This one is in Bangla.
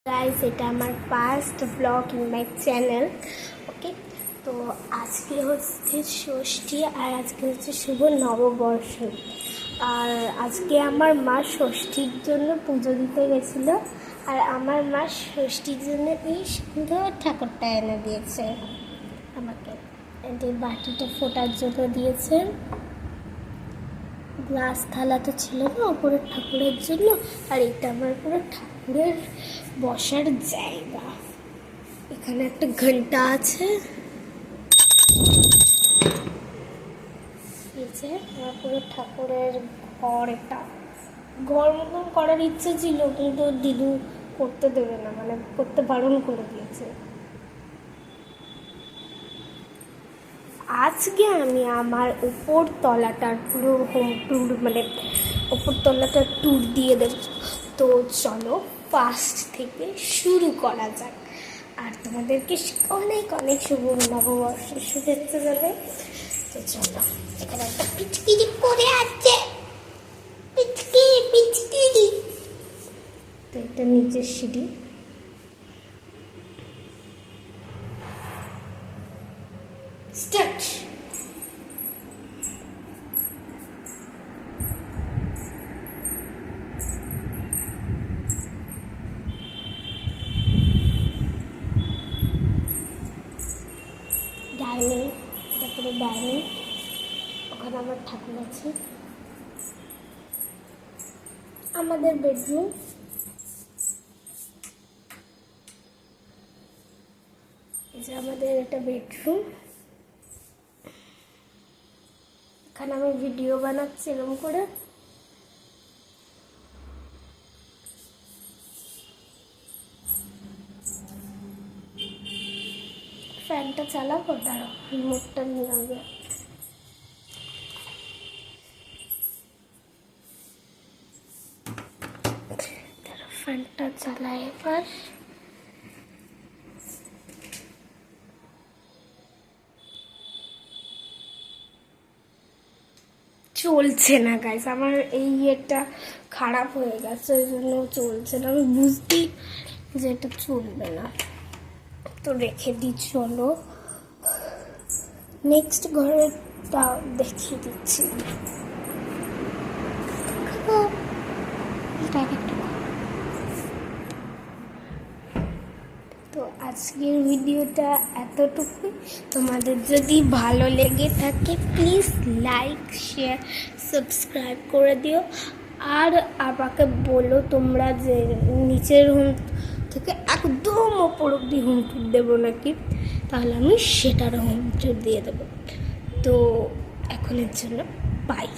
গাইস, এটা আমার first blog in my channel. Okay, তো আজকে হচ্ছে ষষ্ঠী আর আজকে হচ্ছে শুভ নববর্ষ। আর আজকে আমার মা ষষ্ঠীর জন্য পুজো দিতে গেছিল, আর আমার মা ষষ্ঠীর জন্য এই সুন্দর ঠাকুরটা এনে দিয়েছে আমাকে। এই বাটিটা ফোটার জন্য দিয়েছে, গ্লাস থালা তো ছিল না ওপরের ঠাকুরের জন্য, আর এটা আমার পুরো ঠাকুরের বসার জায়গা। এখানে একটা ঘন্টা আছে, আমার পুরো ঠাকুরের ঘর। এটা ঘর মতন করার ইচ্ছে ছিল, কিন্তু দিদু করতে দেবে না, মানে করতে বারণ করে দিয়েছে। আজকে আমি আমার উপর তলাটার পুরো হোম ট্যুর, মানে উপর তলাটার ট্যুর দিয়ে দেব। তো চলো ফার্স্ট থেকে শুরু করা যাক, আর তোমাদেরকে অনেক অনেক শুভ নববর্ষের শুভেচ্ছা যাবে। তো চলো, এখানে একটা পিচকিরি পরে আছে, পিচকিরি। তো এটা নিচের সিঁড়ি। স্টার্ট। ডাইনিং, তারপরে ডাইনিং, ওখানে আমার ঠাকুর আছে। আমাদের বেডরুম, এই যে আমাদের এটা বেডরুম। এখানে আমি ভিডিও বানাচ্ছি এরকম করে। ফ্যানটা চালাবো, দাঁড়াও রিমোটটা নিয়ে হবে। ফ্যানটা চালাই এবার। চলছে না গাইস, আমার এই ইয়েটা খারাপ হয়ে গেছে, ওই জন্য চলছে না। আমি বুঝতে যে এটা চলবে না, তো রেখে দিই। চলো নেক্সট ঘরেরটা দেখিয়ে দিচ্ছি। তো আজকের ভিডিওটা এতটুকুই। তোমাদের যদি ভালো লেগে থাকে প্লিজ লাইক, শেয়ার, সাবস্ক্রাইব করে দিও। আর আমাকে বলো তোমরা যে নিচের রুম থেকে একদম ওপর অব্দি হোম ট্যুর দেবো নাকি, তাহলে আমি সেটারও হোম ট্যুর দিয়ে দেবো। তো এখনের জন্য বাই।